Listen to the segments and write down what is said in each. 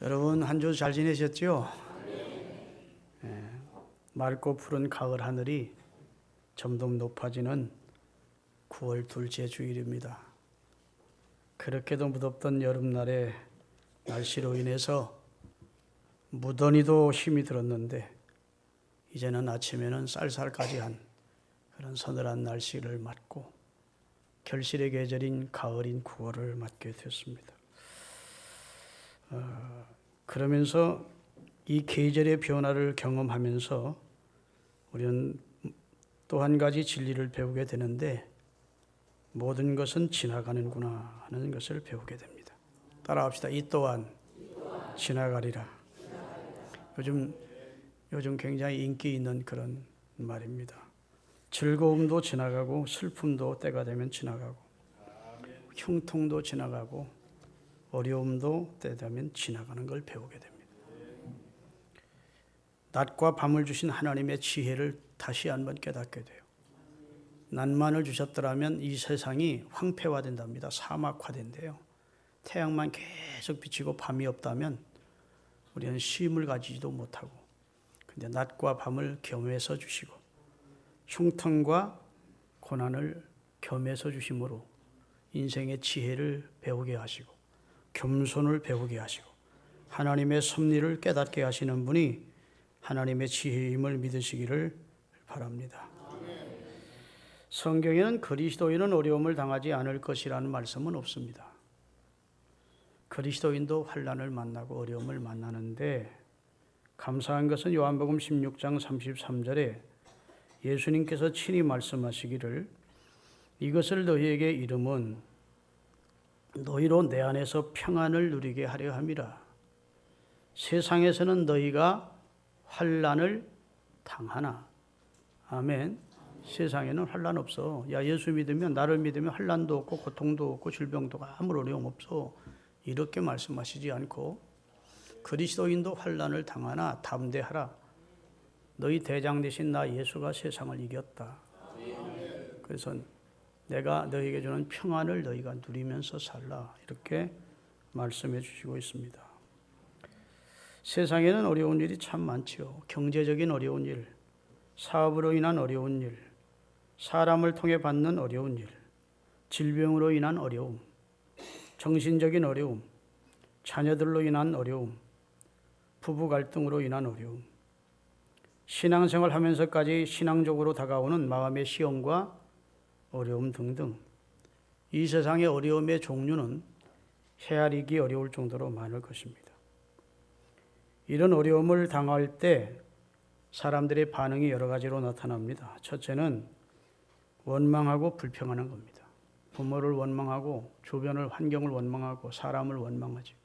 여러분 한 주 잘 지내셨죠? 맑고 푸른 가을 하늘이 점점 높아지는 9월 둘째 주일입니다. 그렇게도 무덥던 여름날의 날씨로 인해서 무더니도 힘이 들었는데 이제는 아침에는 쌀쌀까지 한 그런 서늘한 날씨를 맞고 결실의 계절인 가을인 9월을 맞게 됐습니다. 그러면서 이 계절의 변화를 경험하면서 우리는 또 한 가지 진리를 배우게 되는데 모든 것은 지나가는구나 하는 것을 배우게 됩니다. 따라합시다. 이 또한 지나가리라. 요즘 굉장히 인기 있는 그런 말입니다. 즐거움도 지나가고 슬픔도 때가 되면 지나가고 형통도 지나가고 어려움도 때가 되면 지나가는 걸 배우게 됩니다. 낮과 밤을 주신 하나님의 지혜를 다시 한번 깨닫게 돼요. 낮만을 주셨더라면 이 세상이 황폐화된답니다. 사막화된대요. 태양만 계속 비치고 밤이 없다면 우리는 쉼을 가지지도 못하고, 근데 낮과 밤을 겸해서 주시고 흉통과 고난을 겸해서 주심으로 인생의 지혜를 배우게 하시고 겸손을 배우게 하시고 하나님의 섭리를 깨닫게 하시는 분이 하나님의 지혜임을 믿으시기를 바랍니다. 성경에는 그리스도인은 어려움을 당하지 않을 것이라는 말씀은 없습니다. 그리스도인도 환난을 만나고 어려움을 만나는데 감사한 것은 요한복음 16장 33절에 예수님께서 친히 말씀하시기를 이것을 너희에게 이름은 너희로 내 안에서 평안을 누리게 하려 함이라. 세상에서는 너희가 환난을 당하나. 아멘. 세상에는 환난 없어. 야, 예수 믿으면, 나를 믿으면 환난도 없고 고통도 없고 질병도 아무 어려움 없어. 이렇게 말씀하시지 않고 그리스도인도 환난을 당하나 담대하라. 너희 대장 되신 나 예수가 세상을 이겼다. 그래서 내가 너희에게 주는 평안을 너희가 누리면서 살라. 이렇게 말씀해 주시고 있습니다. 세상에는 어려운 일이 참 많지요. 경제적인 어려운 일, 사업으로 인한 어려운 일, 사람을 통해 받는 어려운 일, 질병으로 인한 어려움, 정신적인 어려움, 자녀들로 인한 어려움, 부부 갈등으로 인한 어려움, 신앙생활 하면서까지 신앙적으로 다가오는 마음의 시험과 어려움 등등. 이 세상의 어려움의 종류는 헤아리기 어려울 정도로 많을 것입니다. 이런 어려움을 당할 때 사람들의 반응이 여러 가지로 나타납니다. 첫째는 원망하고 불평하는 겁니다. 부모를 원망하고 주변을 환경을 원망하고 사람을 원망하죠.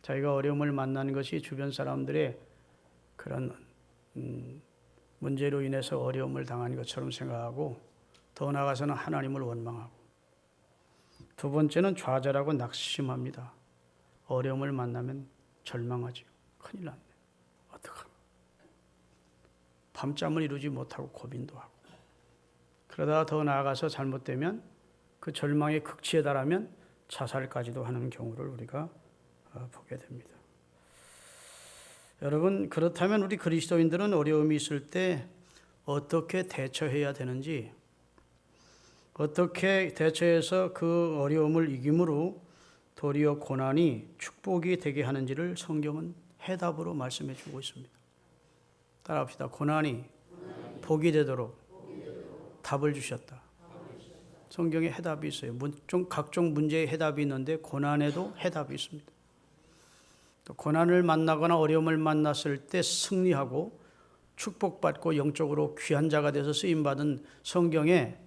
자기가 어려움을 만나는 것이 주변 사람들의 그런 문제로 인해서 어려움을 당한 것처럼 생각하고 더 나아가서는 하나님을 원망하고, 두 번째는 좌절하고 낙심합니다. 어려움을 만나면 절망하죠. 큰일 났네. 어떡하나. 밤잠을 이루지 못하고 고민도 하고, 그러다가 더 나아가서 잘못되면 그 절망의 극치에 달하면 자살까지도 하는 경우를 우리가 보게 됩니다. 여러분, 그렇다면 우리 그리스도인들은 어려움이 있을 때 어떻게 대처해야 되는지, 어떻게 대처해서 그 어려움을 이김으로 도리어 고난이 축복이 되게 하는지를 성경은 해답으로 말씀해 주고 있습니다. 따라합시다. 고난이 복이 되도록 답을 주셨다. 성경에 해답이 있어요. 각종 문제의 해답이 있는데 고난에도 해답이 있습니다. 또 고난을 만나거나 어려움을 만났을 때 승리하고 축복받고 영적으로 귀한 자가 돼서 쓰임받은 성경에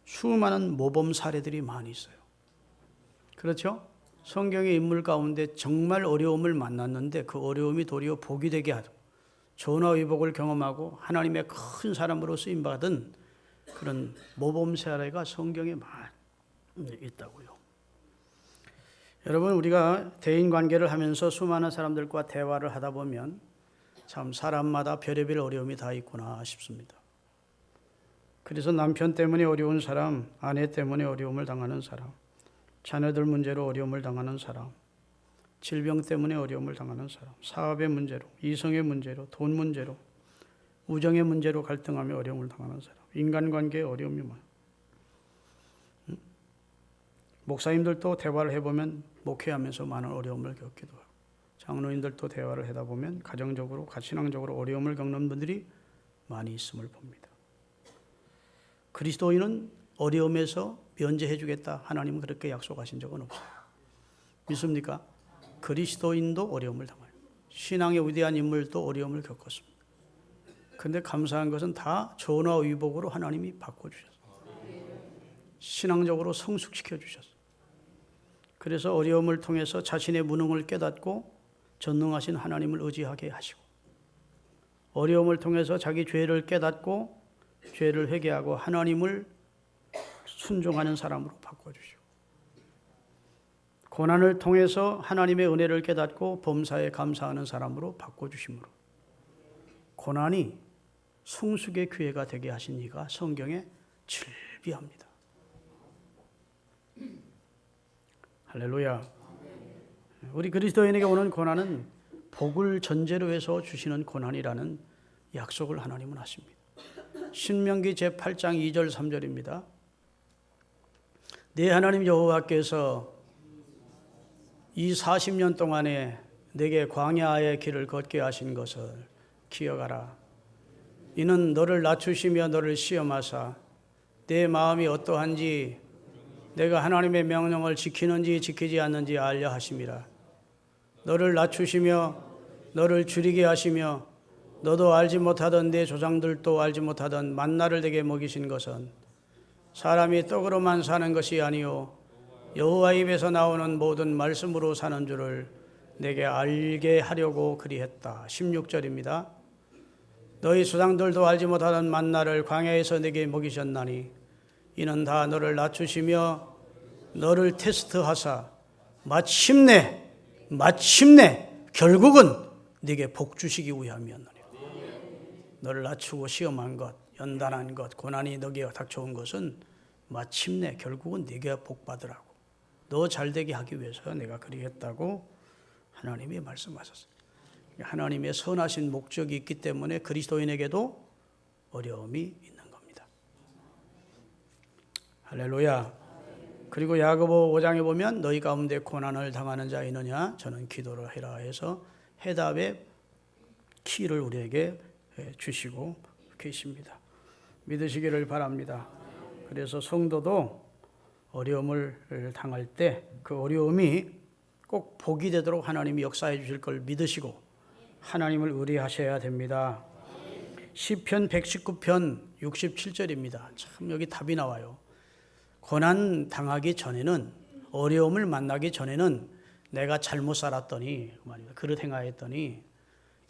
수많은 모범 사례들이 많이 있어요. 그렇죠? 성경의 인물 가운데 정말 어려움을 만났는데 그 어려움이 도리어 복이 되게 하고 전화위복을 경험하고 하나님의 큰 사람으로 쓰임받은 그런 모범 사례가 성경에 많이 있다고요. 여러분, 우리가 대인관계를 하면서 수많은 사람들과 대화를 하다 보면 참 사람마다 별의별 어려움이 다 있구나 싶습니다. 그래서 남편 때문에 어려운 사람, 아내 때문에 어려움을 당하는 사람, 자녀들 문제로 어려움을 당하는 사람, 질병 때문에 어려움을 당하는 사람, 사업의 문제로, 이성의 문제로, 돈 문제로, 우정의 문제로 갈등하며 어려움을 당하는 사람, 인간관계에 어려움이 많아요. 목사님들도 대화를 해보면 목회하면서 많은 어려움을 겪기도 하고, 장로님들도 대화를 하다 보면 가정적으로, 신앙적으로 어려움을 겪는 분들이 많이 있음을 봅니다. 그리스도인은 어려움에서 면제해 주겠다, 하나님은 그렇게 약속하신 적은 없어요. 믿습니까? 그리스도인도 어려움을 당해요. 신앙의 위대한 인물도 어려움을 겪었습니다. 그런데 감사한 것은 다 전화위복으로 하나님이 바꿔주셨어요. 신앙적으로 성숙시켜 주셨어요. 그래서 어려움을 통해서 자신의 무능을 깨닫고 전능하신 하나님을 의지하게 하시고, 어려움을 통해서 자기 죄를 깨닫고 죄를 회개하고 하나님을 순종하는 사람으로 바꿔주시고, 고난을 통해서 하나님의 은혜를 깨닫고 범사에 감사하는 사람으로 바꿔주심으로 고난이 성숙의 기회가 되게 하신 이가 성경에 즐비합니다. 할렐루야. 우리 그리스도인에게 오는 고난은 복을 전제로 해서 주시는 고난이라는 약속을 하나님은 하십니다. 신명기 제8장 2절 3절입니다. 네 하나님 여호와께서 이 40년 동안에 내게 광야의 길을 걷게 하신 것을 기억하라. 이는 너를 낮추시며 너를 시험하사 내 마음이 어떠한지 내가 하나님의 명령을 지키는지 지키지 않는지 알려 하심이라. 너를 낮추시며 너를 줄이게 하시며 너도 알지 못하던 내 조상들도 알지 못하던 만나를 내게 먹이신 것은 사람이 떡으로만 사는 것이 아니요 여호와 입에서 나오는 모든 말씀으로 사는 줄을 내게 알게 하려고 그리했다. 16절입니다. 너희 조상들도 알지 못하던 만나를 광야에서 내게 먹이셨나니 이는 다 너를 낮추시며 너를 테스트하사 마침내 결국은 네게 복 주시기 위함이었느니라. 너를 낮추고 시험한 것, 연단한 것, 고난이 너에게 닥쳐온 것은 마침내 결국은 네게 복 받으라고, 너 잘되게 하기 위해서 내가 그리했다고 하나님이 말씀하셨어요. 하나님의 선하신 목적이 있기 때문에 그리스도인에게도 어려움이 있는 겁니다. 할렐루야. 그리고 야고보 5장에 보면 너희 가운데 고난을 당하는 자 있느냐 저는 기도를 해라 해서 해답의 키를 우리에게 주시고 계십니다. 믿으시기를 바랍니다. 그래서 성도도 어려움을 당할 때 그 어려움이 꼭 복이 되도록 하나님이 역사해 주실 걸 믿으시고 하나님을 의뢰하셔야 됩니다. 시편 119편 67절입니다. 참 여기 답이 나와요. 고난 당하기 전에는, 어려움을 만나기 전에는 내가 잘못 살았더니, 그릇 행하였더니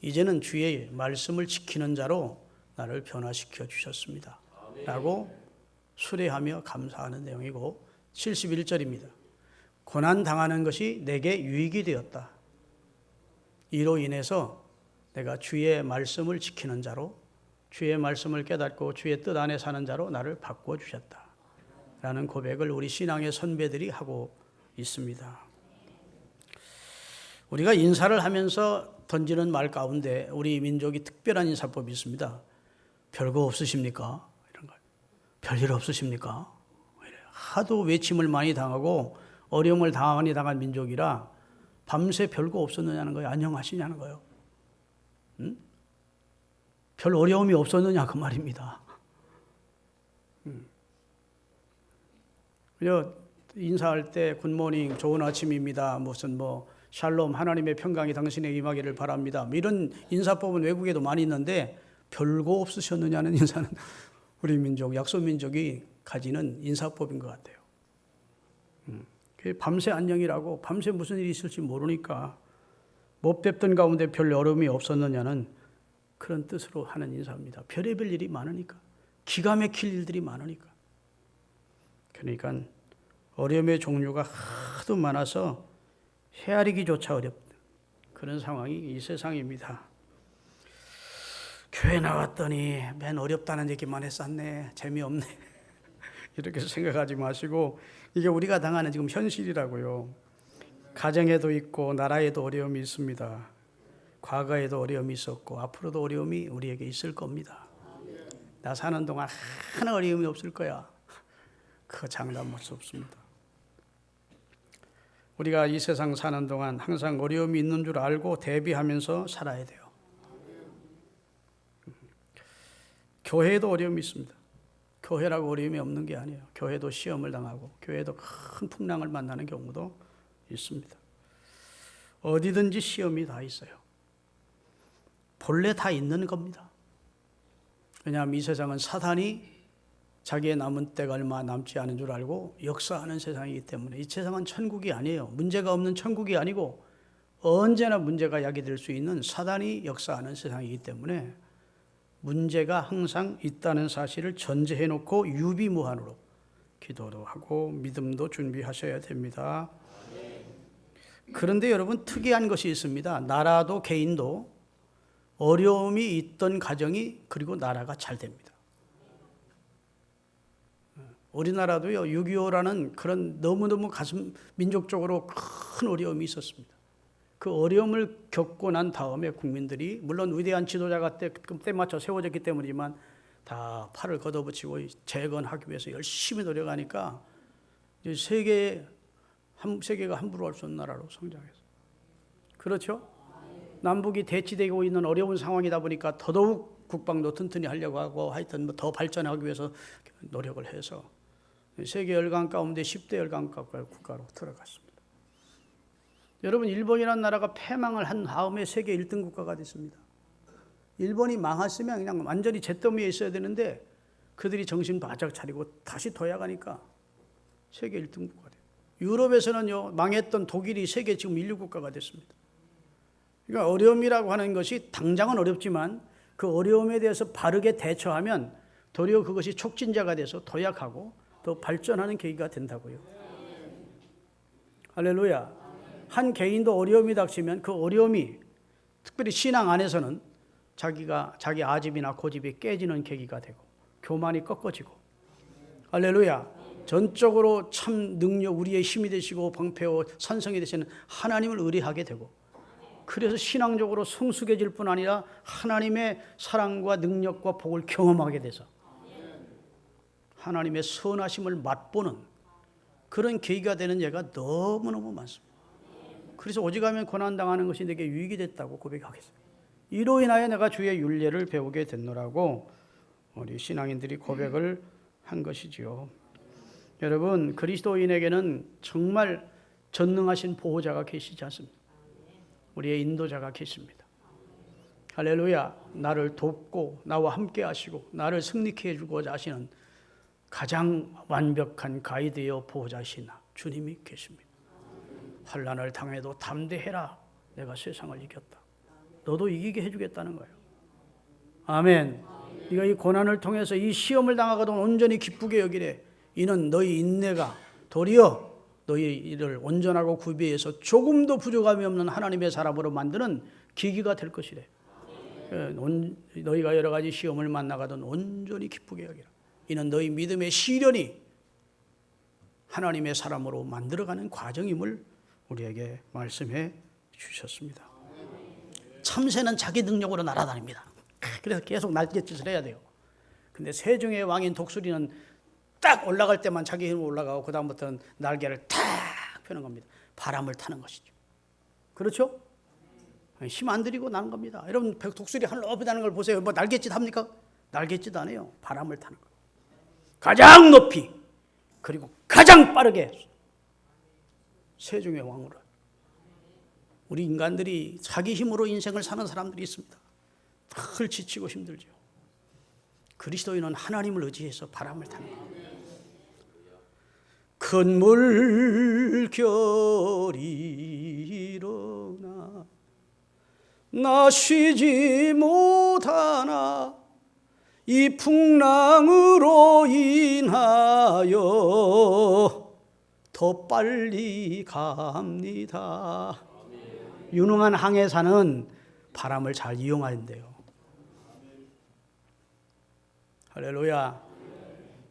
이제는 주의 말씀을 지키는 자로 나를 변화시켜 주셨습니다 라고 수레하며 감사하는 내용이고, 71절입니다. 고난 당하는 것이 내게 유익이 되었다. 이로 인해서 내가 주의 말씀을 지키는 자로, 주의 말씀을 깨닫고 주의 뜻 안에 사는 자로 나를 바꿔주셨다 라는 고백을 우리 신앙의 선배들이 하고 있습니다. 우리가 인사를 하면서 던지는 말 가운데 우리 민족이 특별한 인사법이 있습니다. 별거 없으십니까? 이런 거. 별일 없으십니까? 하도 외침을 많이 당하고 어려움을 많이 당한 민족이라 밤새 별거 없었느냐는 거예요. 안녕하시냐는 거예요. 응? 별 어려움이 없었느냐 그 말입니다. 인사할 때 굿모닝, 좋은 아침입니다. 무슨 샬롬, 하나님의 평강이 당신에게 임하기를 바랍니다. 이런 인사법은 외국에도 많이 있는데 별거 없으셨느냐는 인사는 우리 민족, 약소민족이 가지는 인사법인 것 같아요. 밤새 안녕이라고, 밤새 무슨 일이 있을지 모르니까 못 뵙던 가운데 별 어려움이 없었느냐는 그런 뜻으로 하는 인사입니다. 별의별 일이 많으니까, 기가 막힐 일들이 많으니까. 그러니까 어려움의 종류가 하도 많아서 헤아리기조차 어렵다. 그런 상황이 이 세상입니다. 교회 나왔더니 맨 어렵다는 얘기만 했었네. 재미없네. 이렇게 생각하지 마시고 이게 우리가 당하는 지금 현실이라고요. 가정에도 있고 나라에도 어려움이 있습니다. 과거에도 어려움이 있었고 앞으로도 어려움이 우리에게 있을 겁니다. 나 사는 동안 하나 어려움이 없을 거야. 그거 장담할 수 없습니다. 우리가 이 세상 사는 동안 항상 어려움이 있는 줄 알고 대비하면서 살아야 돼요. 교회에도 어려움이 있습니다. 교회라고 어려움이 없는 게 아니에요. 교회도 시험을 당하고 교회도 큰 풍랑을 만나는 경우도 있습니다. 어디든지 시험이 다 있어요. 본래 다 있는 겁니다. 왜냐하면 이 세상은 사단이 자기의 남은 때가 얼마 남지 않은 줄 알고 역사하는 세상이기 때문에 이 세상은 천국이 아니에요. 문제가 없는 천국이 아니고 언제나 문제가 야기될 수 있는 사단이 역사하는 세상이기 때문에 문제가 항상 있다는 사실을 전제해 놓고 유비무환으로 기도도 하고 믿음도 준비하셔야 됩니다. 그런데 여러분 특이한 것이 있습니다. 나라도 개인도 어려움이 있던 가정이 그리고 나라가 잘 됩니다. 우리나라도요 6.25라는 그런 너무너무 가슴 민족적으로 큰 어려움이 있었습니다. 그 어려움을 겪고 난 다음에 국민들이 물론 위대한 지도자가 때 맞춰 세워졌기 때문이지만 다 팔을 걷어붙이고 재건하기 위해서 열심히 노력하니까 세계가 함부로 할 수 없는 나라로 성장했어요. 그렇죠? 남북이 대치되고 있는 어려운 상황이다 보니까 더더욱 국방도 튼튼히 하려고 하고 하여튼 더 발전하기 위해서 노력을 해서 세계 열강 가운데 10대 열강 국가로 들어갔습니다. 여러분 일본이라는 나라가 패망을 한 다음에 세계 1등 국가가 됐습니다. 일본이 망했으면 그냥 완전히 잿더미에 있어야 되는데 그들이 정신 바짝 차리고 다시 도약하니까 세계 1등 국가가 돼요. 유럽에서는요 망했던 독일이 세계 지금 인류 국가가 됐습니다. 그러니까 어려움이라고 하는 것이 당장은 어렵지만 그 어려움에 대해서 바르게 대처하면 도리어 그것이 촉진자가 돼서 도약하고 더 발전하는 계기가 된다고요. 할렐루야. 한 개인도 어려움이 닥치면 그 어려움이 특별히 신앙 안에서는 자기 아집이나 고집이 깨지는 계기가 되고 교만이 꺾어지고 할렐루야. 전적으로 참 능력 우리의 힘이 되시고 방패와 산성이 되시는 하나님을 의뢰하게 되고 그래서 신앙적으로 성숙해질 뿐 아니라 하나님의 사랑과 능력과 복을 경험하게 돼서 하나님의 선하심을 맛보는 그런 계기가 되는 예가 너무너무 많습니다. 그래서 오직하면 고난당하는 것이 내게 유익이 됐다고 고백하겠어요. 이로 인하여 내가 주의 율례를 배우게 됐노라고 우리 신앙인들이 고백을 한 것이지요. 여러분 그리스도인에게는 정말 전능하신 보호자가 계시지 않습니까? 우리의 인도자가 계십니다. 할렐루야. 나를 돕고 나와 함께 하시고 나를 승리케 해주고자 하시는 가장 완벽한 가이드여 보호자신 주님이 계십니다. 환난을 당해도 담대해라. 내가 세상을 이겼다. 너도 이기게 해주겠다는 거예요. 아멘. 네가 이 고난을 통해서 이 시험을 당하거든 온전히 기쁘게 여기래. 이는 너희 인내가 도리어 너희 이를 온전하고 구비해서 조금도 부족함이 없는 하나님의 사람으로 만드는 기기가 될 것이래. 너희가 여러 가지 시험을 만나거든 온전히 기쁘게 여기라. 이는 너희 믿음의 시련이 하나님의 사람으로 만들어가는 과정임을 우리에게 말씀해 주셨습니다. 참새는 자기 능력으로 날아다닙니다. 그래서 계속 날갯짓을 해야 돼요. 근데 세종의 왕인 독수리는 딱 올라갈 때만 자기 힘으로 올라가고 그 다음부터는 날개를 탁 펴는 겁니다. 바람을 타는 것이죠. 그렇죠? 힘 안 들이고 나는 겁니다. 여러분 독수리 하늘 높이 나는 걸 보세요. 뭐 날갯짓 합니까? 날갯짓 안 해요. 바람을 타는 거예요. 가장 높이 그리고 가장 빠르게 세종의 왕으로. 우리 인간들이 자기 힘으로 인생을 사는 사람들이 있습니다. 늘 지치고 힘들죠. 그리스도인은 하나님을 의지해서 바람을 타는 거예요. 큰 물결이 일어나 나 쉬지 못하나 이 풍랑으로 인하여 더 빨리 갑니다. 유능한 항해사는 바람을 잘 이용한대요. 할렐루야.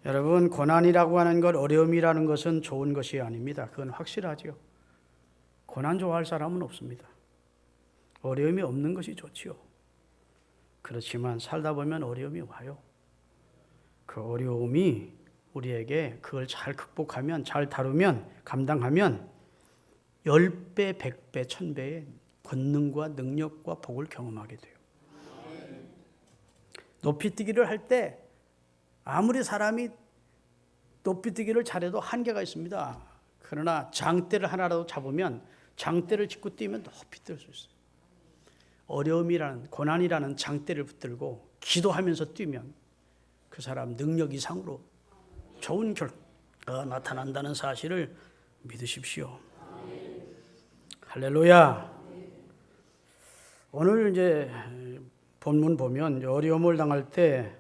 여러분 고난이라고 하는 것, 어려움이라는 것은 좋은 것이 아닙니다. 그건 확실하죠. 고난 좋아할 사람은 없습니다. 어려움이 없는 것이 좋지요. 그렇지만 살다 보면 어려움이 와요. 그 어려움이 우리에게 그걸 잘 극복하면, 잘 다루면, 감당하면 10배, 100배, 1000배의 권능과 능력과 복을 경험하게 돼요. 높이뛰기를 할 때 아무리 사람이 높이뛰기를 잘해도 한계가 있습니다. 그러나 장대를 하나라도 잡으면, 장대를 짚고 뛰면 높이 뛸 수 있어요. 어려움이라는, 고난이라는 장대를 붙들고 기도하면서 뛰면 그 사람 능력 이상으로 좋은 결과가 나타난다는 사실을 믿으십시오. 할렐루야. 오늘 이제 본문 보면 어려움을 당할 때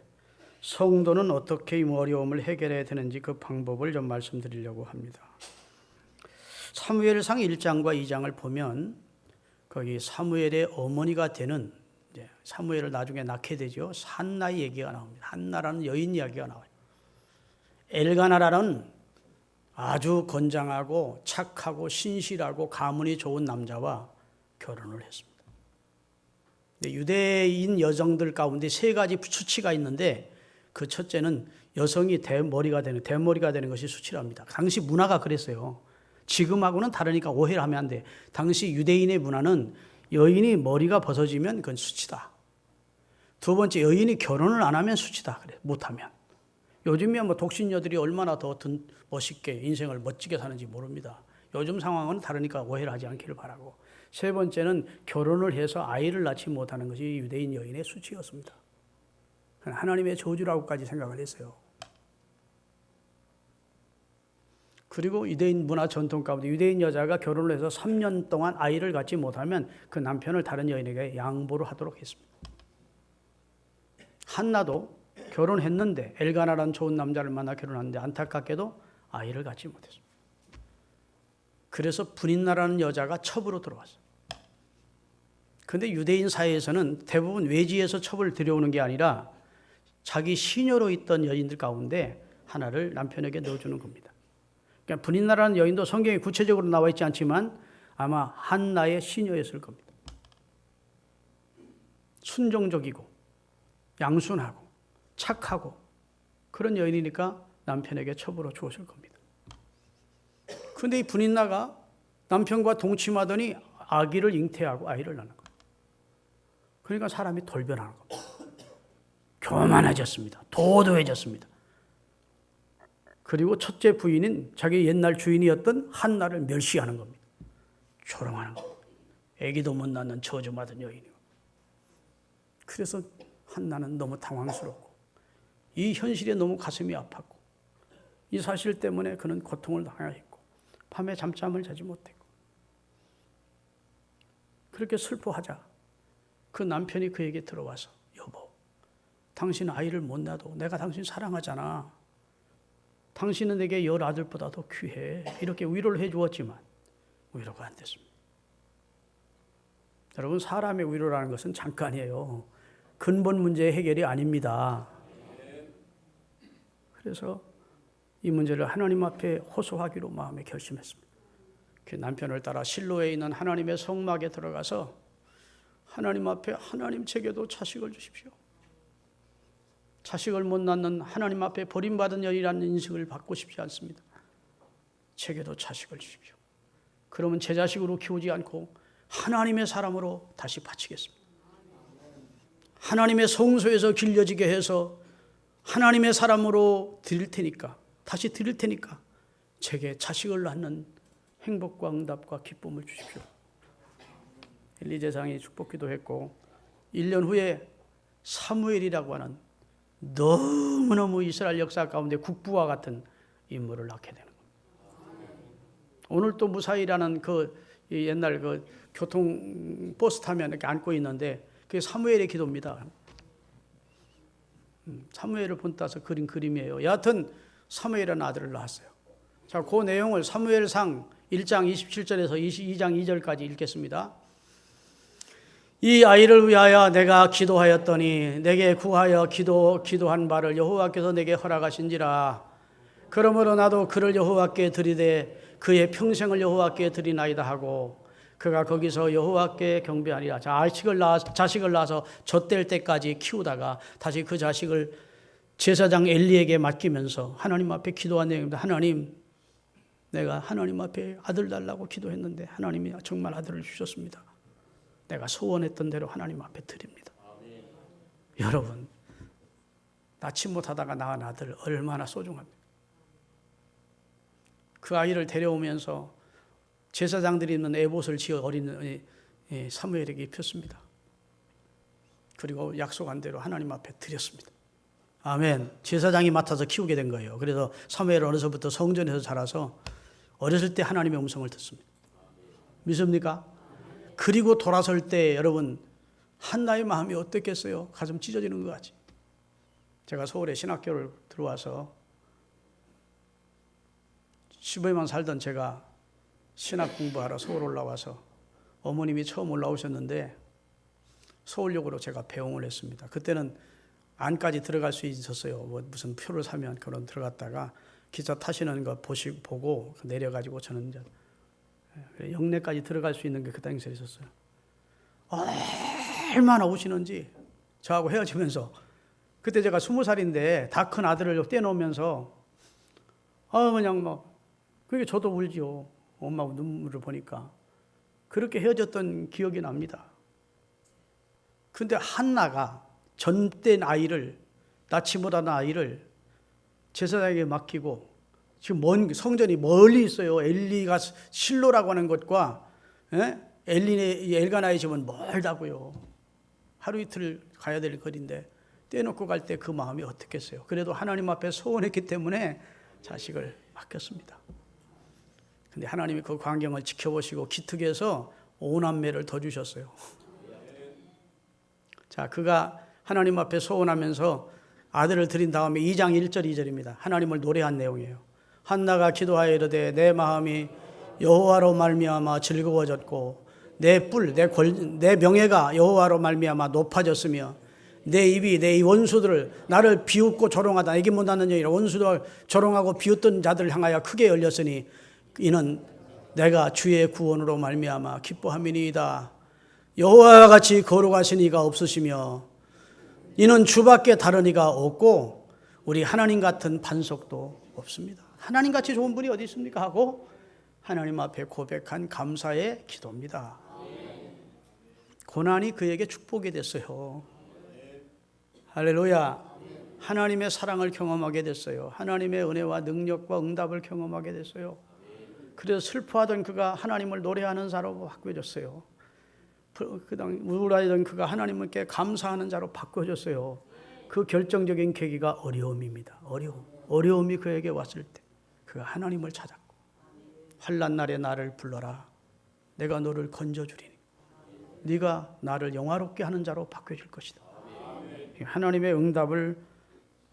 성도는 어떻게 이 어려움을 해결해야 되는지 그 방법을 좀 말씀드리려고 합니다. 사무엘상 1장과 2장을 보면 거기 사무엘의 어머니가 되는, 사무엘을 나중에 낳게 되죠. 한나의 얘기가 나옵니다. 한나라는 여인 이야기가 나와요. 엘가나라는 아주 건장하고 착하고 신실하고 가문이 좋은 남자와 결혼을 했습니다. 유대인 여성들 가운데 3가지 수치가 있는데 그 첫째는 여성이 대머리가 되는 것이 수치랍니다. 당시 문화가 그랬어요. 지금하고는 다르니까 오해를 하면 안 돼. 당시 유대인의 문화는 여인이 머리가 벗어지면 그건 수치다. 두 번째, 여인이 결혼을 안 하면 수치다. 그래, 못하면. 요즘이야 뭐 독신녀들이 얼마나 더 멋있게 인생을 멋지게 사는지 모릅니다. 요즘 상황은 다르니까 오해를 하지 않기를 바라고. 세 번째는 결혼을 해서 아이를 낳지 못하는 것이 유대인 여인의 수치였습니다. 하나님의 저주라고까지 생각을 했어요. 그리고 유대인 문화 전통 가운데 유대인 여자가 결혼을 해서 3년 동안 아이를 갖지 못하면 그 남편을 다른 여인에게 양보를 하도록 했습니다. 한나도 결혼했는데 엘가나라는 좋은 남자를 만나 결혼하는데 안타깝게도 아이를 갖지 못했습니다. 그래서 분인나라는 여자가 첩으로 들어왔어요. 그런데 유대인 사회에서는 대부분 외지에서 첩을 들여오는 게 아니라 자기 시녀로 있던 여인들 가운데 하나를 남편에게 넣어주는 겁니다. 그러니까 분인나라는 여인도 성경에 구체적으로 나와 있지 않지만 아마 한나의 시녀였을 겁니다. 순종적이고 양순하고 착하고 그런 여인이니까 남편에게 첩으로 주었을 겁니다. 그런데 이 분인나가 남편과 동침하더니 아기를 잉태하고 아이를 낳는 거예요. 그러니까 사람이 돌변하는 겁니다. 교만해졌습니다. 도도해졌습니다. 그리고 첫째 부인인 자기 옛날 주인이었던 한나를 멸시하는 겁니다. 조롱하는 겁니다. 아기도 못 낳는 저주받은 여인이고. 그래서 한나는 너무 당황스럽고 이 현실에 너무 가슴이 아팠고 이 사실 때문에 그는 고통을 당하였고 밤에 잠잠을 자지 못했고 그렇게 슬퍼하자 그 남편이 그에게 들어와서 여보, 당신 아이를 못 낳아도 내가 당신 사랑하잖아. 당신은 내게 10아들보다 더 귀해. 이렇게 위로를 해 주었지만 위로가 안 됐습니다. 여러분, 사람의 위로라는 것은 잠깐이에요. 근본 문제의 해결이 아닙니다. 그래서 이 문제를 하나님 앞에 호소하기로 마음에 결심했습니다. 그 남편을 따라 실로에 있는 하나님의 성막에 들어가서 하나님 앞에 하나님 제게도 자식을 주십시오. 자식을 못 낳는 하나님 앞에 버림받은 여인이라는 인식을 받고 싶지 않습니다. 제게도 자식을 주십시오. 그러면 제 자식으로 키우지 않고 하나님의 사람으로 다시 바치겠습니다. 하나님의 성소에서 길려지게 해서 하나님의 사람으로 드릴 테니까, 다시 드릴 테니까 제게 자식을 낳는 행복과 응답과 기쁨을 주십시오. 엘리 제사장이 축복기도 했고 1년 후에 사무엘이라고 하는 너무너무 이스라엘 역사 가운데 국부와 같은 인물을 낳게 되는 겁니다. 오늘 또 무사히라는 그 옛날 그 교통 버스 타면 이렇게 앉고 있는데 그게 사무엘의 기도입니다. 사무엘을 본따서 그린 그림이에요. 여하튼 사무엘이라는 아들을 낳았어요. 자, 그 내용을 사무엘상 1장 27절에서 22장 2절까지 읽겠습니다. 이 아이를 위하여 내가 기도하였더니 내게 구하여 기도한 바를 여호와께서 내게 허락하신지라. 그러므로 나도 그를 여호와께 드리되 그의 평생을 여호와께 드리나이다 하고 그가 거기서 여호와께 경배하니라. 자식을 낳아서 젖될 때까지 키우다가 다시 그 자식을 제사장 엘리에게 맡기면서 하나님 앞에 기도한 내용입니다. 하나님, 내가 하나님 앞에 아들 달라고 기도했는데 하나님이 정말 아들을 주셨습니다. 내가 소원했던 대로 하나님 앞에 드립니다. 아멘. 여러분, 낳지 못하다가 낳은 아들 얼마나 소중합니까? 그 아이를 데려오면서 제사장들이 입는 에봇을 지어 어린 사무엘에게 입혔습니다. 그리고 약속한 대로 하나님 앞에 드렸습니다. 아멘. 제사장이 맡아서 키우게 된 거예요. 그래서 사무엘은 어려서부터 성전에서 자라서 어렸을 때 하나님의 음성을 듣습니다. 믿습니까? 그리고 돌아설 때 여러분, 한나의 마음이 어떻겠어요? 가슴 찢어지는 것 같지. 제가 서울에 신학교를 들어와서 15년만 살던 제가 신학 공부하러 서울 올라와서 어머님이 처음 올라오셨는데 서울역으로 제가 배웅을 했습니다. 그때는 안까지 들어갈 수 있었어요. 무슨 표를 사면 그런 들어갔다가 기차 타시는 거 보고 내려가지고 저는 이제 영내까지 들어갈 수 있는 게 그 당시에 있었어요. 얼마나 오시는지 저하고 헤어지면서 그때 제가 20살인데 다 큰 아들을 떼놓으면서 그냥 그게 저도 울지요. 엄마 눈물을 보니까 그렇게 헤어졌던 기억이 납니다. 근데 한나가 전된 아이를 낳지 못한 아이를 제사장에게 맡기고 지금 성전이 멀리 있어요. 엘리가 실로라고 하는 것과 엘가나의 집은 멀다고요. 하루 이틀 가야 될 거리인데 떼놓고 갈 때 그 마음이 어떻겠어요. 그래도 하나님 앞에 소원했기 때문에 자식을 맡겼습니다. 근데 하나님이 그 광경을 지켜보시고 기특해서 5남매를 더 주셨어요. 자, 그가 하나님 앞에 소원하면서 아들을 드린 다음에 2장 1절 2절입니다. 하나님을 노래한 내용이에요. 한나가 기도하여 이르되 내 마음이 여호와로 말미암아 즐거워졌고 내 명예가 여호와로 말미암아 높아졌으며 내 입이 내 원수들을 나를 비웃고 조롱하다 내게 못하는 여인이라 원수들 조롱하고 비웃던 자들을 향하여 크게 열렸으니 이는 내가 주의 구원으로 말미암아 기뻐함이니이다. 여호와와 같이 거룩하신 이가 없으시며 이는 주밖에 다른 이가 없고 우리 하나님 같은 반석도 없습니다. 하나님같이 좋은 분이 어디 있습니까? 하고 하나님 앞에 고백한 감사의 기도입니다. 고난이 그에게 축복이 됐어요. 할렐루야. 하나님의 사랑을 경험하게 됐어요. 하나님의 은혜와 능력과 응답을 경험하게 됐어요. 그래서 슬퍼하던 그가 하나님을 노래하는 자로 바뀌어졌어요. 우울하던 그가 하나님께 감사하는 자로 바꿔줬어요. 그 결정적인 계기가 어려움입니다. 어려움이 그에게 왔을 때 그가 하나님을 찾았고 환난 날에 나를 불러라. 내가 너를 건져주리니 네가 나를 영화롭게 하는 자로 바꿔줄 것이다. 하나님의 응답을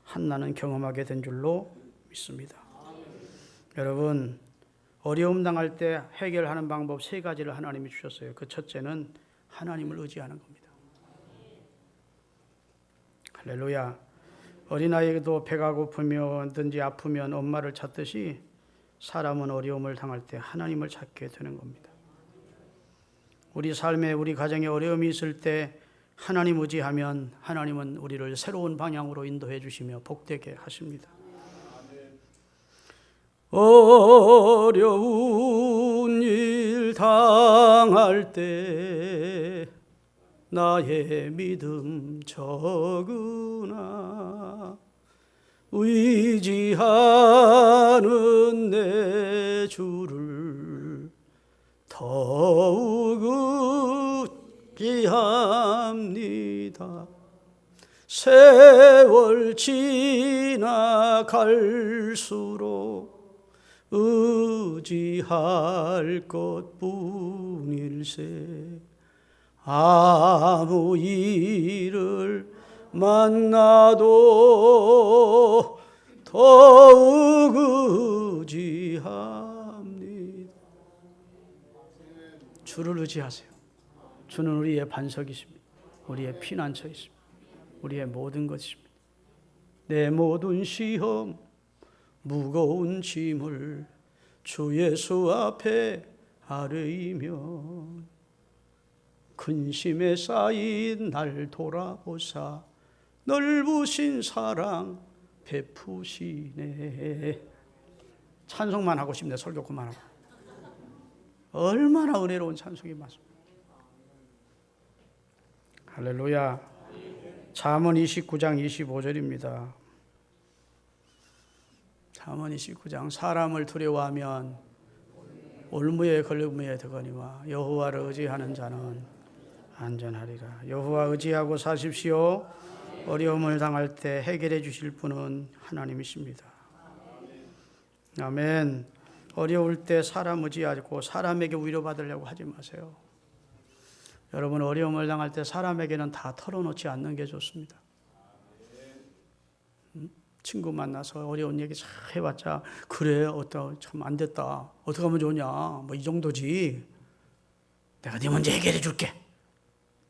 한나는 경험하게 된 줄로 믿습니다. 여러분, 어려움 당할 때 해결하는 방법 3가지를 하나님이 주셨어요. 그 첫째는 하나님을 의지하는 겁니다. 할렐루야. 어린아이도 배가 고프면든지 아프면 엄마를 찾듯이 사람은 어려움을 당할 때 하나님을 찾게 되는 겁니다. 우리 삶에 우리 가정에 어려움이 있을 때 하나님 의지하면 하나님은 우리를 새로운 방향으로 인도해 주시며 복되게 하십니다. 어려운 일 당할 때 나의 믿음 적으나 의지하는 내 주를 더욱 의지합니다. 세월 지나갈수록 의지할 것뿐일세. 아무 일을 만나도 더욱 의지합니다. 주를 의지하세요. 주는 우리의 반석이십니다. 우리의 피난처이십니다. 우리의 모든 것입니다. 내 모든 시험 무거운 짐을 주 예수 앞에 아뢰이면 근심에 쌓인 날 돌아보사 넓으신 사랑 베푸시네. 찬송만 하고 싶네. 설교 그만하고. 얼마나 은혜로운 찬송이 많습니다. 할렐루야. 잠언 29장 25절입니다. 잠언 29장 사람을 두려워하면 올무에 걸무에 들거니와 여호와를 의지하는 자는 안전하리라. 여호와 의지하고 사십시오. 어려움을 당할 때 해결해 주실 분은 하나님이십니다. 아멘. 어려울 때 사람 의지하고 사람에게 위로받으려고 하지 마세요. 여러분 어려움을 당할 때 사람에게는 다 털어놓지 않는 게 좋습니다. 친구 만나서 어려운 얘기 잘 해봤자 그래 참 안 됐다. 어떻게 하면 좋냐. 뭐 이 정도지. 내가 네 문제 해결해 줄게.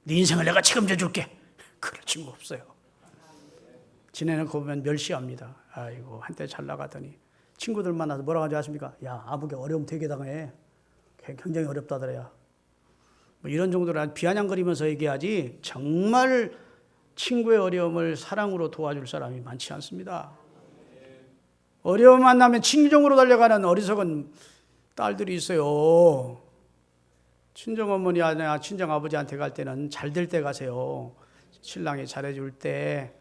네 인생을 내가 책임져 줄게. 그럴 친구 없어요. 지내는 거 보면 멸시합니다. 아이고 한때 잘 나가더니 친구들 만나서 뭐라고 하지 않습니까? 야 아버게 어려움 되게 당해. 굉장히 어렵다더래야. 뭐 이런 정도로 비아냥거리면서 얘기하지 정말 친구의 어려움을 사랑으로 도와줄 사람이 많지 않습니다. 어려움 만나면 친정으로 달려가는 어리석은 딸들이 있어요. 친정어머니나 친정아버지한테 갈 때는 잘 될 때 가세요. 신랑이 잘해줄 때,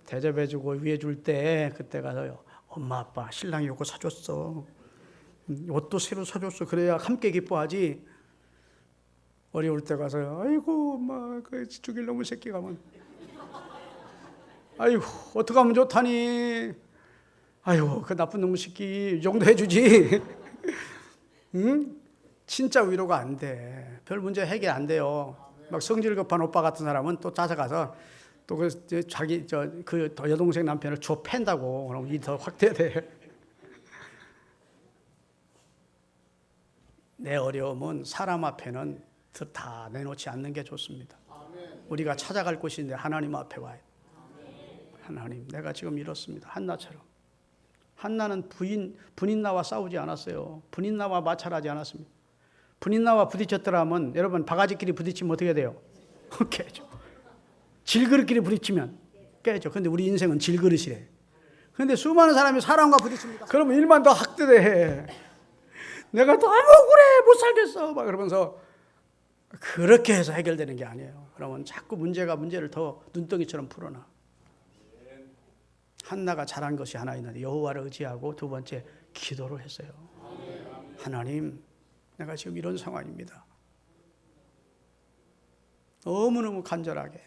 대접해주고 위해줄 때 그때 가서요. 엄마 아빠 신랑이 요거 사줬어. 옷도 새로 사줬어. 그래야 함께 기뻐하지. 어려울 때 가서요. 아이고 엄마 그 죽일 놈의 새끼 가면 아이고 어떻게 하면 좋다니. 아이고 그 나쁜 놈의 새끼 이 정도 해주지. 응? 진짜 위로가 안 돼. 별 문제 해결 안 돼요. 막 성질 급한 오빠 같은 사람은 또 찾아가서 또 그 자기 그 여동생 남편을 줘 팬다고. 그럼 이 더 확대돼. 내 어려움은 사람 앞에는 다 내놓지 않는 게 좋습니다. 우리가 찾아갈 곳인데 하나님 앞에 와요. 하나님, 내가 지금 이렇습니다. 한나처럼. 한나는 분인나와 싸우지 않았어요. 분인나와 마찰하지 않았습니다. 분인나와 부딪혔더라면 여러분 바가지끼리 부딪히면 어떻게 돼요? 깨져. 질그릇끼리 부딪히면 깨져. 근데 우리 인생은 질그릇이래. 근데 수많은 사람이 사람과 부딪힙니다. 그러면 일만 더 학대해. 내가 너무 억울해 못 살겠어 막 그러면서 그렇게 해서 해결되는 게 아니에요. 그러면 자꾸 문제를 더 눈덩이처럼 풀어놔. 한나가 잘한 것이 하나 있는데 여호와를 의지하고 두 번째 기도를 했어요. 하나님 내가 지금 이런 상황입니다. 너무너무 간절하게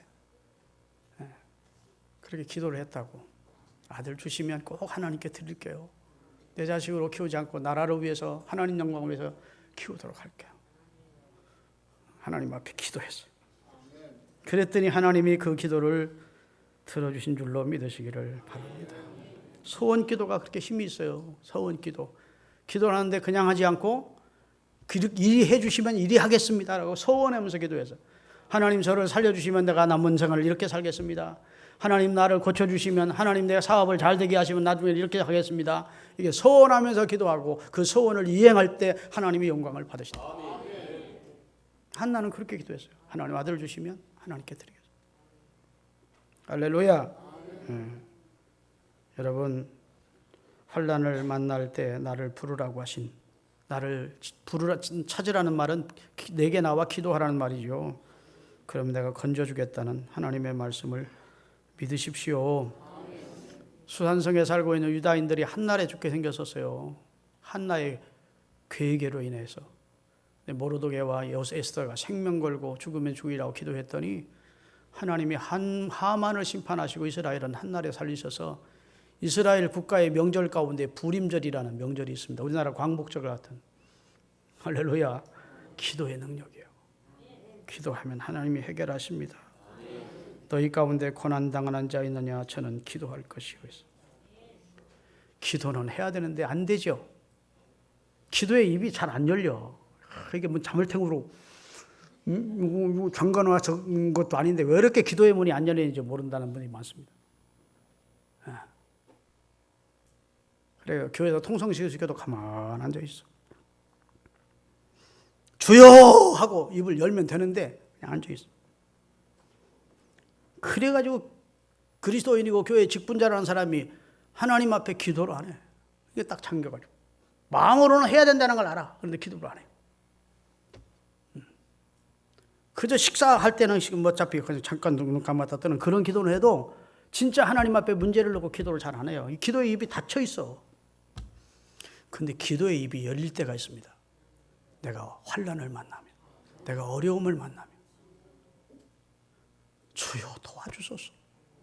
그렇게 기도를 했다고. 아들 주시면 꼭 하나님께 드릴게요. 내 자식으로 키우지 않고 나라를 위해서 하나님 영광을 위해서 키우도록 할게요. 하나님 앞에 기도했어요. 그랬더니 하나님이 그 기도를 들어주신 줄로 믿으시기를 바랍니다. 소원 기도가 그렇게 힘이 있어요. 소원 기도. 기도를 하는데 그냥 하지 않고 이리 해주시면 이리 하겠습니다라고 소원하면서 기도해서 하나님 저를 살려주시면 내가 남은 생을 이렇게 살겠습니다. 하나님 나를 고쳐주시면 하나님 내가 사업을 잘 되게 하시면 나중에 이렇게 하겠습니다. 이게 소원하면서 기도하고 그 소원을 이행할 때 하나님이 영광을 받으신다. 한나는 그렇게 기도했어요. 하나님 아들을 주시면 하나님께 드리겠습니다. 할렐루야. 여러분 환난을 만날 때 나를 부르라고 하신 나를 찾으라는 말은 내게 나와 기도하라는 말이죠. 그럼 내가 건져주겠다는 하나님의 말씀을 믿으십시오. 수산성에 살고 있는 유다인들이 한날에 죽게 생겼었어요. 한나의 괴계로 인해서. 모르드게와 에스더가 생명 걸고 죽으면 죽이라고 기도했더니 하나님이 하만을 심판하시고 이스라엘은 한날에 살리셔서 이스라엘 국가의 명절 가운데 부림절이라는 명절이 있습니다. 우리나라 광복절 같은. 할렐루야. 기도의 능력이에요. 기도하면 하나님이 해결하십니다. 너희 가운데 고난당하는 자 있느냐? 저는 기도할 것이요. 기도는 해야 되는데 안 되죠. 기도의 입이 잘 안 열려. 이게 뭐 자물탱으로 이거 잠가놔 적은 것도 아닌데 왜 이렇게 기도의 문이 안 열리는지 모른다는 분이 많습니다. 그래요. 교회에서 통성식을 시켜도 가만 앉아 있어. 주여 하고 입을 열면 되는데 그냥 앉아 있어. 그래가지고 그리스도인이고 교회 직분자라는 사람이 하나님 앞에 기도를 안 해. 이게 딱 잠겨가지고. 마음으로는 해야 된다는 걸 알아. 그런데 기도를 안 해. 그저 식사할 때는 지금 어차피 그냥 잠깐 눈 감았다 뜨는 그런 기도를 해도 진짜 하나님 앞에 문제를 놓고 기도를 잘 안 해요. 이 기도의 입이 닫혀 있어. 근데 기도의 입이 열릴 때가 있습니다. 내가 환난을 만나면, 내가 어려움을 만나면, 주여 도와주소서,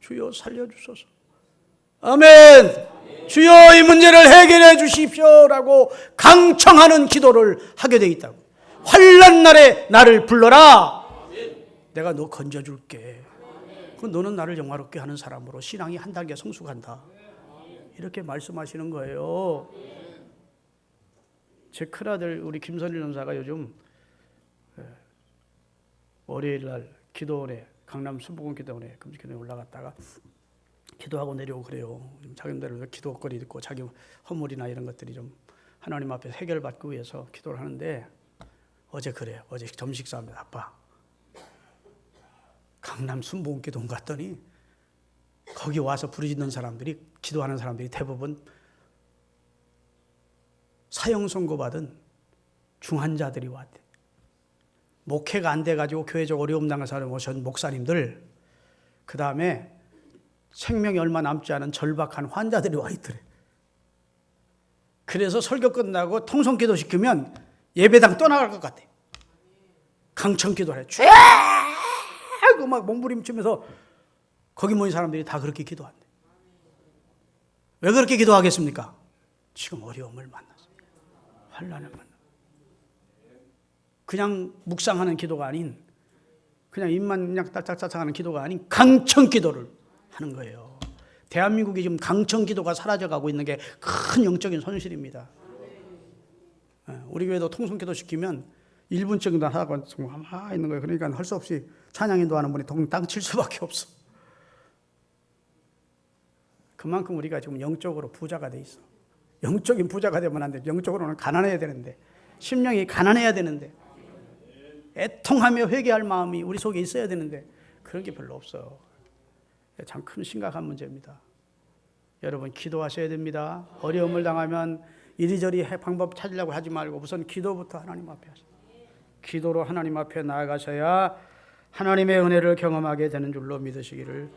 주여 살려주소서, 아멘, 주여 이 문제를 해결해 주십시오라고 강청하는 기도를 하게 돼 있다고. 환난 날에 나를 불러라. 내가 너 건져줄게. 그럼 너는 나를 영화롭게 하는 사람으로 신앙이 한 단계 성숙한다. 이렇게 말씀하시는 거예요. 제 큰아들 우리 김선일 전사가 요즘 월요일 날 기도원에 강남 순복음 기도원에 금식기도원에 올라갔다가 기도하고 내려오고 그래요. 자기들로 기도거리 있고 자기 허물이나 이런 것들이 좀 하나님 앞에 해결받기 위해서 기도를 하는데 어제 그래요. 어제 점식사합니다. 아빠 강남 순복음 기도원 갔더니 거기 와서 부르짖는 사람들이 기도하는 사람들이 대부분 사형 선고받은 중환자들이 왔대. 목회가 안 돼가지고 교회적 어려움 당한 사람 오신 목사님들, 그 다음에 생명이 얼마 남지 않은 절박한 환자들이 와 있더래. 그래서 설교 끝나고 통성기도 시키면 예배당 떠나갈 것 같아. 강청기도를 해. 쫙 막 몸부림치면서 거기 모인 사람들이 다 그렇게 기도한대. 왜 그렇게 기도하겠습니까? 지금 어려움을 만났어. 환난을 만나. 그냥 묵상하는 기도가 아닌, 그냥 입만 그냥 딸짝딸짝하는 기도가 아닌 강청 기도를 하는 거예요. 대한민국이 지금 강청 기도가 사라져가고 있는 게 큰 영적인 손실입니다. 우리 교회도 통성 기도 시키면 1분 정도 하고 있는 거예요. 그러니까 할 수 없이 찬양인도 하는 분이 땅 칠 수밖에 없어. 그만큼 우리가 지금 영적으로 부자가 돼 있어. 영적인 부자가 되면 안 돼. 영적으로는 가난해야 되는데, 심령이 가난해야 되는데, 애통하며 회개할 마음이 우리 속에 있어야 되는데 그런 게 별로 없어. 참 큰 심각한 문제입니다. 여러분 기도하셔야 됩니다. 어려움을 당하면 이리저리 방법 찾으려고 하지 말고 우선 기도부터 하나님 앞에 하세요. 기도로 하나님 앞에 나아가셔야 하나님의 은혜를 경험하게 되는 줄로 믿으시기를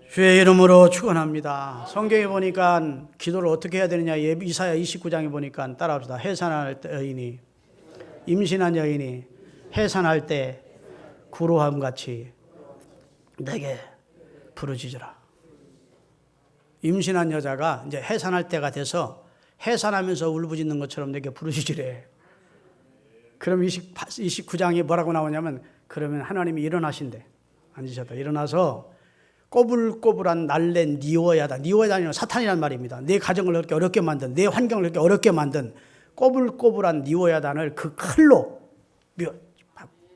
주의 이름으로 축원합니다. 성경에 보니까 기도를 어떻게 해야 되느냐, 이사야 29장에 보니까 따라합시다. 해산할 여인이, 임신한 여인이 해산할 때 구로함같이 내게 부르짖으라. 임신한 여자가 이제 해산할 때가 돼서 해산하면서 울부짖는 것처럼 내게 부르짖으래. 그럼 29장에 뭐라고 나오냐면, 그러면 하나님이 일어나신대. 앉으셨다. 일어나서 꼬불꼬불한 날랜 니오야다. 니오야다는 사탄이란 말입니다. 내 가정을 그렇게 어렵게 만든, 내 환경을 그렇게 어렵게 만든 꼬불꼬불한 니오야단을 그 칼로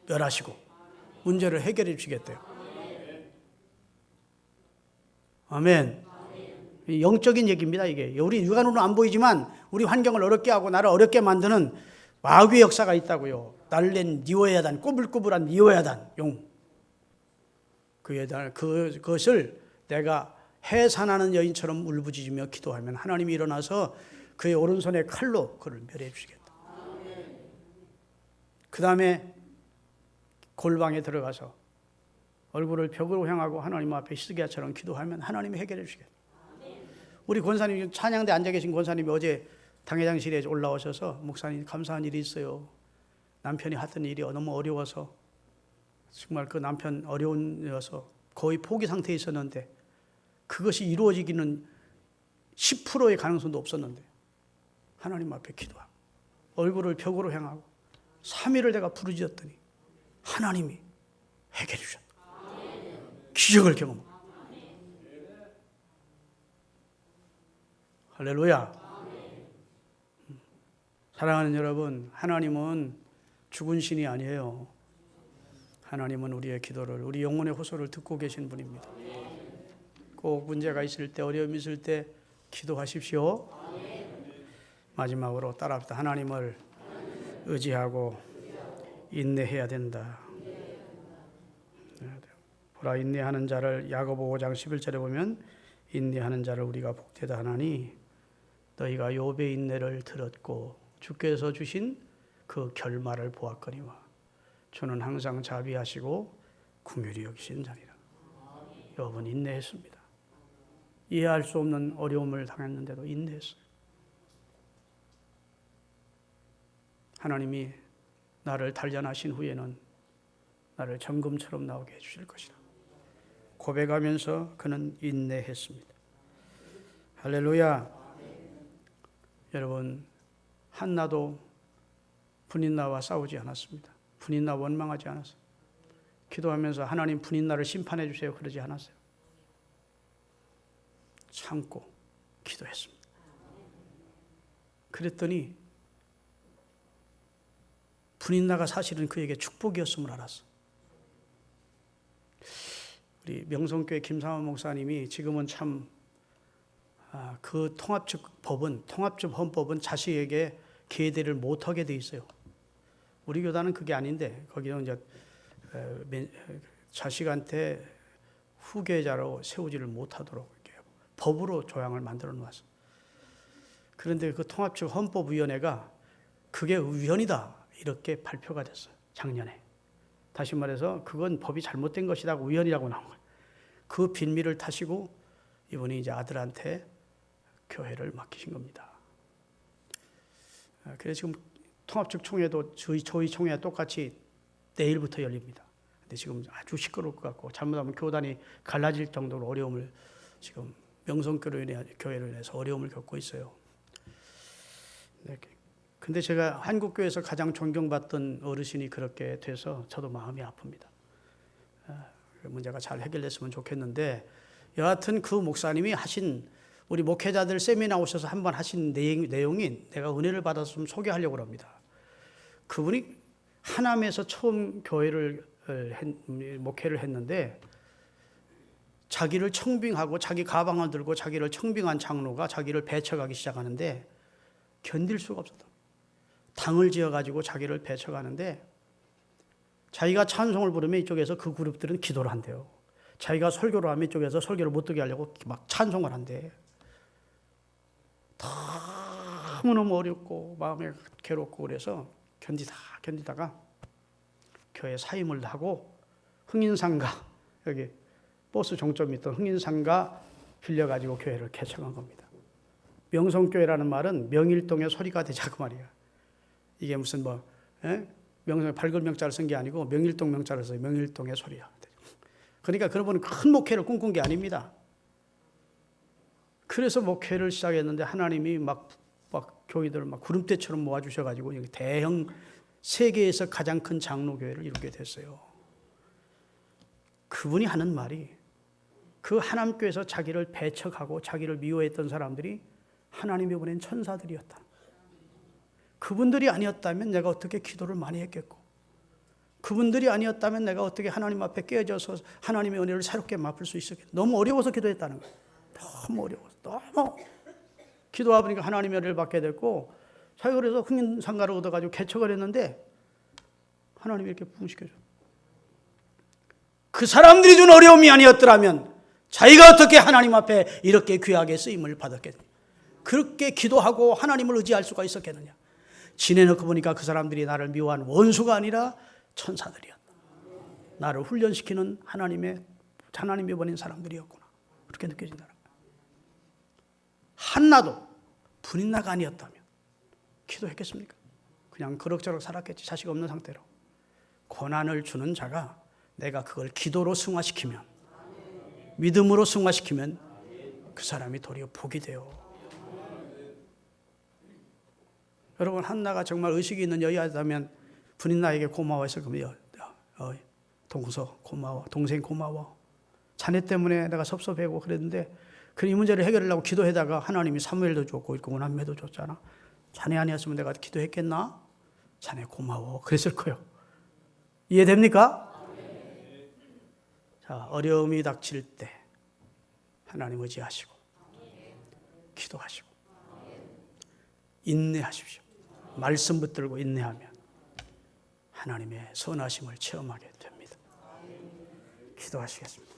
멸하시고 문제를 해결해 주시겠대요. 아멘. 영적인 얘기입니다. 이게 우리 육안으로는 안 보이지만 우리 환경을 어렵게 하고 나를 어렵게 만드는 마귀의 역사가 있다고요. 날랜 니오야단, 꼬불꼬불한 니오야단 용. 그것을 내가 해산하는 여인처럼 울부짖으며 기도하면 하나님이 일어나서 그의 오른손에 칼로 그를 멸해 주시겠다. 그 다음에 골방에 들어가서 얼굴을 벽으로 향하고 하나님 앞에 히스기야처럼 기도하면 하나님이 해결해 주시겠다. 우리 권사님, 찬양대 앉아 계신 권사님이 어제 당회장실에 올라오셔서 목사님 감사한 일이 있어요. 남편이 하던 일이 너무 어려워서 정말 그 남편 어려워서 거의 포기 상태에 있었는데 그것이 이루어지기는 10%의 가능성도 없었는데 하나님 앞에 기도하고 얼굴을 벽으로 향하고 3일을 내가 부르짖었더니 하나님이 해결해 주셨다. 기적을 경험하고. 할렐루야. 사랑하는 여러분, 하나님은 죽은 신이 아니에요. 하나님은 우리의 기도를, 우리 영혼의 호소를 듣고 계신 분입니다. 꼭 문제가 있을 때, 어려움이 있을 때 기도하십시오. 마지막으로 따라합시다. 하나님을 의지하고 인내해야 된다. 보라, 인내하는 자를 야고보 5장 11절에 보면 인내하는 자를 우리가 복되다 하나니 너희가 욥의 인내를 들었고 주께서 주신 그 결말을 보았거니와 주는 항상 자비하시고 긍휼히 여기신 자니라. 욥은 인내했습니다. 이해할 수 없는 어려움을 당했는데도 인내했어요. 하나님이 나를 단련하신 후에는 나를 정금처럼 나오게 해주실 것이다. 고백하면서 그는 인내했습니다. 할렐루야. 여러분, 한나도 분인나와 싸우지 않았습니다. 분인나 원망하지 않았어요. 기도하면서 하나님 분인나를 심판해 주세요 그러지 않았어요. 참고 기도했습니다. 그랬더니 분인나가 사실은 그에게 축복이었음을 알았어. 우리 명성교회 김상원 목사님이 지금은 참 그 통합적 헌법은 자식에게 계대를 못하게 돼 있어요. 우리 교단은 그게 아닌데 거기는 이제 자식한테 후계자로 세우지를 못하도록 이렇게 법으로 조항을 만들어 놓았어. 그런데 그 통합적 헌법위원회가 그게 위헌이다 이렇게 발표가 됐어요. 작년에. 다시 말해서 그건 법이 잘못된 것이다 위헌이라고 나온 거예요. 그 빈미를 타시고 이분이 이제 아들한테 교회를 맡기신 겁니다. 그래서 지금 통합적 총회도 저희 총회와 똑같이 내일부터 열립니다. 근데 지금 아주 시끄러울 것 같고 잘못하면 교단이 갈라질 정도로 어려움을 지금 명성교회로 인해서 어려움을 겪고 있어요. 근데 제가 한국교회에서 가장 존경받던 어르신이 그렇게 돼서 저도 마음이 아픕니다. 문제가 잘 해결됐으면 좋겠는데 여하튼 그 목사님이 하신 우리 목회자들 세미나 오셔서 한번 하신 내용이 내가 은혜를 받아서 좀 소개하려고 합니다. 그분이 하남에서 처음 목회를 했는데 자기를 청빙하고 자기 가방을 들고 자기를 청빙한 장로가 자기를 배척하기 시작하는데 견딜 수가 없었다. 당을 지어가지고 자기를 배척하는데 자기가 찬송을 부르면 이쪽에서 그 그룹들은 기도를 한대요. 자기가 설교를 하면 이쪽에서 설교를 못 듣게 하려고 막 찬송을 한대. 너무너무 어렵고 마음이 괴롭고 그래서 견디다가 교회 사임을 하고 흥인상가 여기 버스 종점이 있던 흥인상가 빌려가지고 교회를 개척한 겁니다. 명성교회라는 말은 명일동의 소리가 되자 그 말이야. 이게 무슨 명성 밝은 명자를 쓴 게 아니고 명일동 명자를 써요. 명일동의 소리야. 그러니까 그런 큰 목회를 꿈꾼 게 아닙니다. 그래서 목회를 시작했는데 하나님이 막 교회들을 막 구름대처럼 모아주셔가지고 대형 세계에서 가장 큰 장로교회를 이루게 됐어요. 그분이 하는 말이 그 하남교회에서 자기를 배척하고 자기를 미워했던 사람들이 하나님이 보낸 천사들이었다. 그분들이 아니었다면 내가 어떻게 기도를 많이 했겠고 그분들이 아니었다면 내가 어떻게 하나님 앞에 깨어져서 하나님의 은혜를 새롭게 맛볼 수 있었겠냐. 너무 어려워서 기도했다는 거예요. 너무 어려워서. 너무 기도하다 보니까 하나님의 은혜를 받게 됐고 자기가 그래서 흥인상가를 얻어가지고 개척을 했는데 하나님이 이렇게 부흥시켜줘. 그 사람들이 준 어려움이 아니었더라면 자기가 어떻게 하나님 앞에 이렇게 귀하게 쓰임을 받았겠느냐. 그렇게 기도하고 하나님을 의지할 수가 있었겠느냐. 지내놓고 보니까 그 사람들이 나를 미워한 원수가 아니라 천사들이었다. 나를 훈련시키는 하나님이 보낸 사람들이었구나. 그렇게 느껴진다는 거야. 한나도 분인나가 아니었다면 기도했겠습니까? 그냥 그럭저럭 살았겠지. 자식 없는 상태로. 고난을 주는 자가 내가 그걸 기도로 승화시키면 믿음으로 승화시키면 그 사람이 도리어 복이 돼요. 여러분 한나가 정말 의식이 있는 여자라면 분인나에게 고마워했을 겁니다. 동서 고마워, 동생 고마워. 자네 때문에 내가 섭섭하고 그랬는데 이 문제를 해결하려고 기도하다가 하나님이 사무엘도 줬고 원한매도 줬잖아. 자네 아니었으면 내가 기도했겠나? 자네 고마워. 그랬을 거예요. 이해됩니까? 자, 어려움이 닥칠 때 하나님 의지하시고 기도하시고 인내하십시오. 말씀 붙들고 인내하면 하나님의 선하심을 체험하게 됩니다. 기도하시겠습니다.